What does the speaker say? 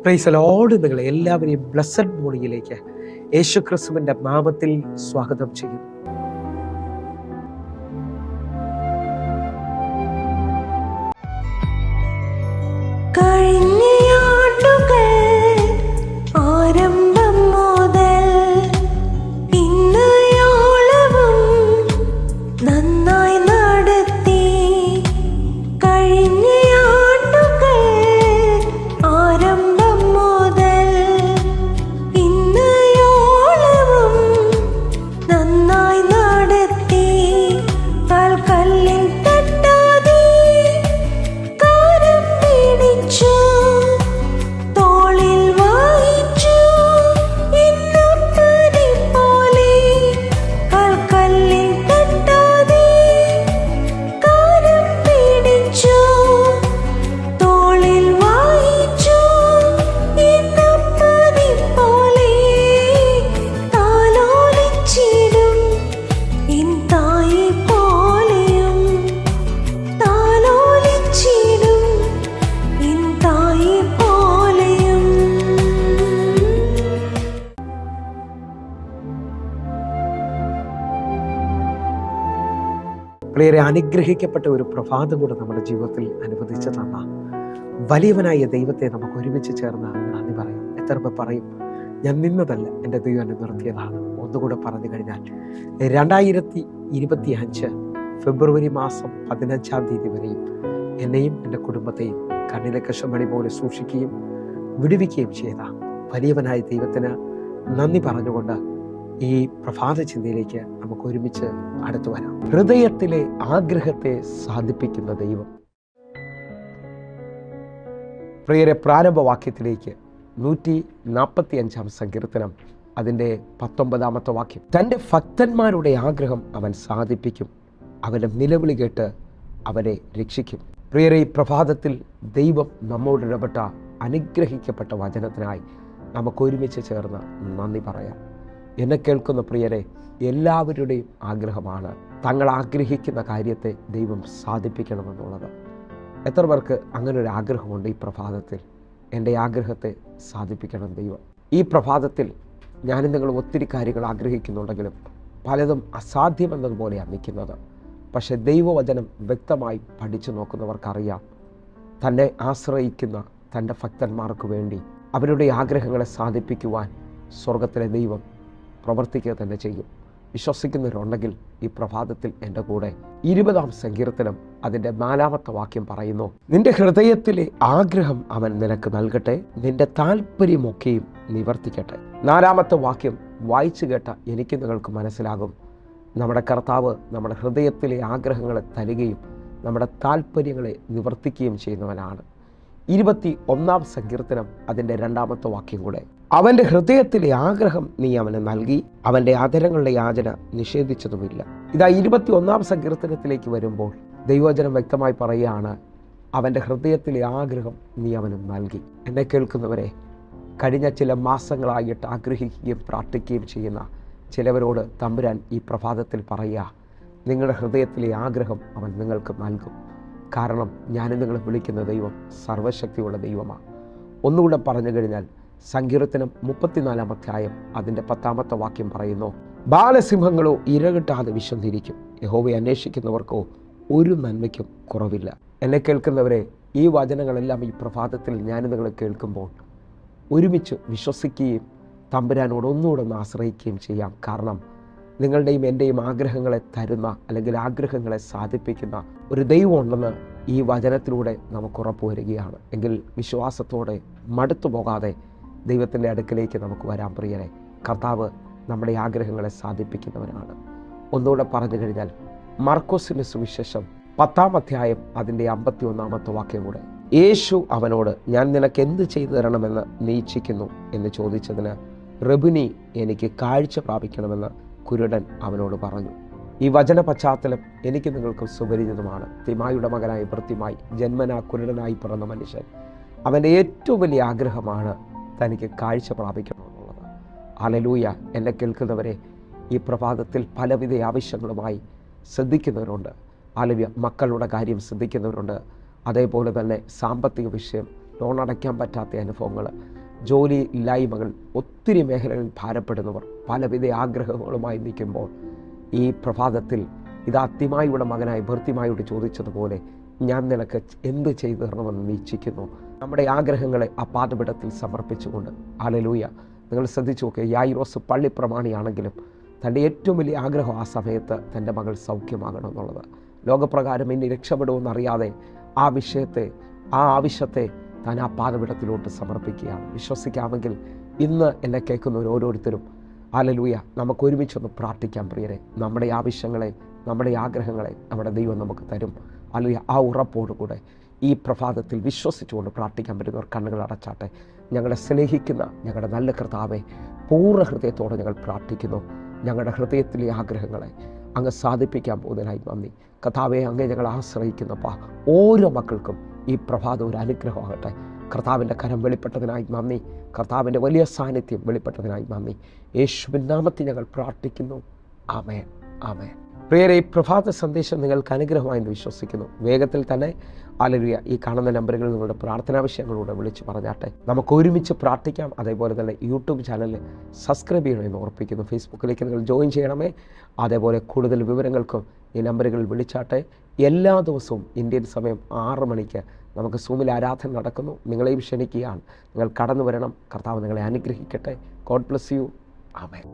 Praise Lord. നിങ്ങളെ എല്ലാവരെയും blessed മോർണിംഗിലേക്ക് യേശുക്രിസ്തുവിന്റെ നാമത്തിൽ സ്വാഗതം ചെയ്യുന്നു. പ്രിയരെ, അനുഗ്രഹിക്കപ്പെട്ട ഒരു പ്രഭാതം കൂടെ നമ്മുടെ ജീവിതത്തിൽ അനുവദിച്ചു തന്ന വലിയവനായ ദൈവത്തെ നമുക്ക് ഒരുമിച്ച് ചേർന്ന് നന്ദി പറയാം. എത്ര പേർ പറയും, ഞാൻ നിന്നതല്ല, എൻ്റെ ദൈവം എന്നെ നിർത്തിയതാണ്? ഒന്നുകൂടെ പറഞ്ഞു കഴിഞ്ഞാൽ 2025 ഫെബ്രുവരി മാസം 15-ാം തീയതി വരെയും എന്നെയും എൻ്റെ കുടുംബത്തെയും കണ്ണിലെ കശമണി പോലെ സൂക്ഷിക്കുകയും വിടുവിക്കുകയും ചെയ്ത വലിയവനായ ദൈവത്തിന് നന്ദി പറഞ്ഞുകൊണ്ട് ഈ പ്രഭാത ചിന്തയിലേക്ക് നമുക്ക് ഒരുമിച്ച് അടുത്തു വരാം. ഹൃദയത്തിലെ ആഗ്രഹത്തെ സാധിപ്പിക്കുന്ന ദൈവം. പ്രിയരെ, പ്രാരംഭവാക്യത്തിലേക്ക് 145-ാം സങ്കീർത്തനം അതിൻ്റെ 19-ാമത്തെ വാക്യം. തൻ്റെ ഭക്തന്മാരുടെ ആഗ്രഹം അവൻ സാധിപ്പിക്കും, അവൻ്റെ നിലവിളി കേട്ട് അവരെ രക്ഷിക്കും. പ്രിയരെ, ഈ പ്രഭാതത്തിൽ ദൈവം നമ്മോട് ഇടപെട്ട അനുഗ്രഹിക്കപ്പെട്ട വചനത്തിനായി നമുക്ക് ഒരുമിച്ച് ചേർന്ന് നന്ദി പറയാം. എന്നെ കേൾക്കുന്ന പ്രിയരെ, എല്ലാവരുടെയും ആഗ്രഹമാണ് തങ്ങൾ ആഗ്രഹിക്കുന്ന കാര്യത്തെ ദൈവം സാധിപ്പിക്കണമെന്നുള്ളത്. എത്ര പേർക്ക് അങ്ങനെ ഒരു ആഗ്രഹമുണ്ട്? ഈ പ്രഭാതത്തിൽ എൻ്റെ ആഗ്രഹത്തെ സാധിപ്പിക്കണം ദൈവം. ഈ പ്രഭാതത്തിൽ ഞാനും നിങ്ങൾ ഒത്തിരി കാര്യങ്ങൾ ആഗ്രഹിക്കുന്നുണ്ടെങ്കിലും പലതും അസാധ്യമെന്നതുപോലെയാണ് നിൽക്കുന്നത്. പക്ഷെ ദൈവവചനം വ്യക്തമായി പഠിച്ചു നോക്കുന്നവർക്കറിയാം, തന്നെ ആശ്രയിക്കുന്ന തൻ്റെ ഭക്തന്മാർക്ക് വേണ്ടി അവരുടെ ആഗ്രഹങ്ങളെ സാധിപ്പിക്കുവാൻ സ്വർഗത്തിലെ ദൈവം പ്രവർത്തിക്കുക തന്നെ ചെയ്യും. വിശ്വസിക്കുന്നവരുണ്ടെങ്കിൽ ഈ പ്രഭാതത്തിൽ എൻ്റെ കൂടെ 20-ാം സങ്കീർത്തനം അതിൻ്റെ 4-ാമത്തെ വാക്യം പറയുന്നു, നിന്റെ ഹൃദയത്തിലെ ആഗ്രഹം അവൻ നിനക്ക് നൽകട്ടെ, നിന്റെ താല്പര്യമൊക്കെയും നിവർത്തിക്കട്ടെ. 4-ാമത്തെ വാക്യം വായിച്ചു കേട്ട എനിക്ക് നിങ്ങൾക്ക് മനസ്സിലാകും, നമ്മുടെ കർത്താവ് നമ്മുടെ ഹൃദയത്തിലെ ആഗ്രഹങ്ങളെ തരികയും നമ്മുടെ താല്പര്യങ്ങളെ നിവർത്തിക്കുകയും ചെയ്യുന്നവനാണ്. 21-ാം സങ്കീർത്തനം അതിൻ്റെ 2-ാമത്തെ വാക്യം കൂടെ, അവൻ്റെ ഹൃദയത്തിലെ ആഗ്രഹം നീ അവന് നൽകി, അവൻ്റെ അധരങ്ങളുടെ യാചന നിഷേധിച്ചതുമില്ല. ഇതാ 21-ാം സങ്കീർത്തനത്തിലേക്ക് വരുമ്പോൾ ദൈവവചനം വ്യക്തമായി പറയുകയാണ്, അവൻ്റെ ഹൃദയത്തിലെ ആഗ്രഹം നീ അവന് നൽകി. എന്നെ കേൾക്കുന്നവരെ, കഴിഞ്ഞ ചില മാസങ്ങളായിട്ട് ആഗ്രഹിക്കുകയും പ്രാർത്ഥിക്കുകയും ചെയ്യുന്ന ചിലവരോട് തമ്പുരാൻ ഈ പ്രഭാതത്തിൽ പറയുക, നിങ്ങളുടെ ഹൃദയത്തിലെ ആഗ്രഹം അവൻ നിങ്ങൾക്ക് നൽകും. കാരണം ഞാൻ നിങ്ങളെ വിളിക്കുന്ന ദൈവം സർവശക്തിയുള്ള ദൈവമാണ്. ഒന്നുകൂടെ പറഞ്ഞു കഴിഞ്ഞാൽ സങ്കീർത്തനം 34-ാം അധ്യായം അതിൻ്റെ 10-ാമത്തെ വാക്യം പറയുന്നു, ബാലസിംഹങ്ങളോ ഇരകിട്ടാതെ വിശന്നിരിക്കും, യഹോവയെ അന്വേഷിക്കുന്നവർക്കോ ഒരു നന്മയ്ക്കും കുറവില്ല. എന്നെ കേൾക്കുന്നവരെ, ഈ വചനങ്ങളെല്ലാം ഈ പ്രഭാതത്തിൽ ഞാൻ നിങ്ങളെ കേൾക്കുമ്പോൾ ഒരുമിച്ച് വിശ്വസിക്കുകയും തമ്പുരാനോട് ഒന്നുകൂടെ ഒന്ന് ആശ്രയിക്കുകയും ചെയ്യാം. കാരണം നിങ്ങളുടെയും എൻ്റെയും ആഗ്രഹങ്ങളെ തരുന്ന അല്ലെങ്കിൽ ആഗ്രഹങ്ങളെ സാധിപ്പിക്കുന്ന ഒരു ദൈവം ഉണ്ടെന്ന് ഈ വചനത്തിലൂടെ നമുക്ക് ഉറപ്പ് വരികയാണ്. എങ്കിൽ വിശ്വാസത്തോടെ മടുത്തു പോകാതെ ദൈവത്തിൻ്റെ അടുക്കലേക്ക് നമുക്ക് വരാൻ. പ്രിയരെ, കർത്താവ് നമ്മുടെ ആഗ്രഹങ്ങളെ സാധിപ്പിക്കുന്നവനാണ്. ഒന്നുകൂടെ പറഞ്ഞു കഴിഞ്ഞാൽ മർക്കോസിൻ്റെ സുവിശേഷം 10-ാം അധ്യായം അതിൻ്റെ 51-ാമത്തെ വാക്യം കൂടെ, യേശു അവനോട്, ഞാൻ നിനക്ക് എന്ത് ചെയ്തു തരണമെന്ന് നീ ഇച്ഛിക്കുന്നു എന്ന് ചോദിച്ചതിന്, റബ്ബുനി, എനിക്ക് കാഴ്ച പ്രാപിക്കണമെന്ന് കുരുടൻ അവനോട് പറഞ്ഞു. ഈ വചന പശ്ചാത്തലം എനിക്ക് നിങ്ങൾക്ക് സുപരിചിതമാണ്. തിമായുടെ മകനായ ഭൃത്യമായി ജന്മനാ കുരുടനായി പിറന്ന മനുഷ്യൻ, അവൻ്റെ ഏറ്റവും വലിയ ആഗ്രഹമാണ് തനിക്ക് കാഴ്ച പ്രാപിക്കണമെന്നുള്ളത്. ഹല്ലേലൂയ. എന്നെ കേൾക്കുന്നവരെ, ഈ പ്രഭാതത്തിൽ പലവിധ ആവശ്യങ്ങളുമായി ശ്രദ്ധിക്കുന്നവരുണ്ട്. ഹല്ലേലൂയ. മക്കളുടെ കാര്യം ശ്രദ്ധിക്കുന്നവരുണ്ട്, അതേപോലെ തന്നെ സാമ്പത്തിക വിഷയം, ലോൺ അടയ്ക്കാൻ പറ്റാത്ത അനുഭവങ്ങൾ, ജോലി ഇല്ലായ്മകൾ, ഒത്തിരി മേഖലകളിൽ ഭാരപ്പെടുന്നവർ പലവിധ ആഗ്രഹങ്ങളുമായി നിൽക്കുമ്പോൾ ഈ പ്രഭാതത്തിൽ ഇത് അത്തിമായിയുടെ മകനായ ഭർത്തിമായോട് ചോദിച്ചതുപോലെ ഞാൻ നിനക്ക് എന്ത് ചെയ്തു തരണമെന്ന് നീ ഇച്ഛിക്കുന്നു? നമ്മുടെ ആഗ്രഹങ്ങളെ ആ പാദപീഠത്തിൽ സമർപ്പിച്ചുകൊണ്ട് ഹല്ലേലൂയ. നിങ്ങൾ ശ്രദ്ധിച്ചു നോക്കുക, യായിറോസ് പള്ളി പ്രമാണിയാണെങ്കിലും തൻ്റെ ഏറ്റവും വലിയ ആഗ്രഹം ആ സമയത്ത് തൻ്റെ മകൾ സൗഖ്യമാകണം എന്നുള്ളത്. ലോകപ്രകാരം ഇനി രക്ഷപ്പെടുമെന്നറിയാതെ ആ ആവശ്യത്തെ താൻ ആ പാദപീഠത്തിലോട്ട് സമർപ്പിക്കുകയാണ്. വിശ്വസിക്കാമെങ്കിൽ ഇന്ന് എന്നെ കേൾക്കുന്നവർ ഓരോരുത്തരും ഹല്ലേലൂയ, നമുക്ക് ഒരുമിച്ചൊന്ന് പ്രാർത്ഥിക്കാം പ്രിയരെ. നമ്മുടെ ആവശ്യങ്ങളെ, നമ്മുടെ ആഗ്രഹങ്ങളെ നമ്മുടെ ദൈവം നമുക്ക് തരും. ഹല്ലേലൂയ. ആ ഉറപ്പോടുകൂടെ ഈ പ്രഭാതത്തിൽ വിശ്വസിച്ചുകൊണ്ട് പ്രാർത്ഥിക്കാൻ പറ്റുന്നവർ കണ്ണുകൾ അടച്ചാട്ടെ. ഞങ്ങളെ സ്നേഹിക്കുന്ന ഞങ്ങളുടെ നല്ല കർത്താവെ, പൂർണ്ണ ഹൃദയത്തോടെ ഞങ്ങൾ പ്രാർത്ഥിക്കുന്നു. ഞങ്ങളുടെ ഹൃദയത്തിലെ ആഗ്രഹങ്ങളെ അങ്ങ് സാധിപ്പിക്കാൻ പോകുന്നതിനായി നന്ദി കർത്താവെ. അങ്ങേ ഞങ്ങൾ ആശ്രയിക്കുന്നപ്പാ. ഓരോ മക്കൾക്കും ഈ പ്രഭാതം ഒരു അനുഗ്രഹമാകട്ടെ. കർത്താവിൻ്റെ കരം വെളിപ്പെട്ടതിനായി നന്ദി. കർത്താവിൻ്റെ വലിയ സാന്നിധ്യം വെളിപ്പെട്ടതിനായി നന്ദി. യേശുവിൻ നാമത്തിൽ ഞങ്ങൾ പ്രാർത്ഥിക്കുന്നു. ആമേൻ, ആമേൻ. പ്രിയരെ, ഈ പ്രഭാത സന്ദേശം നിങ്ങൾക്ക് അനുഗ്രഹമായെന്ന് വിശ്വസിക്കുന്നു. വേഗത്തിൽ തന്നെ ഹല്ലേലൂയ ഈ കാണുന്ന നമ്പറുകളിൽ നിങ്ങളുടെ പ്രാർത്ഥനാ വിഷയങ്ങളൂടെ വിളിച്ച് പറഞ്ഞാട്ടെ. നമുക്ക് ഒരുമിച്ച് പ്രാർത്ഥിക്കാം. അതേപോലെ തന്നെ യൂട്യൂബ് ചാനലിൽ സബ്സ്ക്രൈബ് ചെയ്യണമെന്ന് ഓർപ്പിക്കുന്നു. ഫേസ്ബുക്കിലേക്ക് നിങ്ങൾ ജോയിൻ ചെയ്യണമേ. അതേപോലെ കൂടുതൽ വിവരങ്ങൾക്കും ഈ നമ്പറുകളിൽ വിളിച്ചാട്ടെ. എല്ലാ ദിവസവും ഇന്ത്യൻ സമയം 6 മണിക്ക് നമുക്ക് സൂമിൽ ആരാധന നടക്കുന്നു. നിങ്ങളെയും ക്ഷണിക്കുകയാണ്. നിങ്ങൾ കടന്നു വരണം. കർത്താവ് നിങ്ങളെ അനുഗ്രഹിക്കട്ടെ. God bless you. ആമേൻ.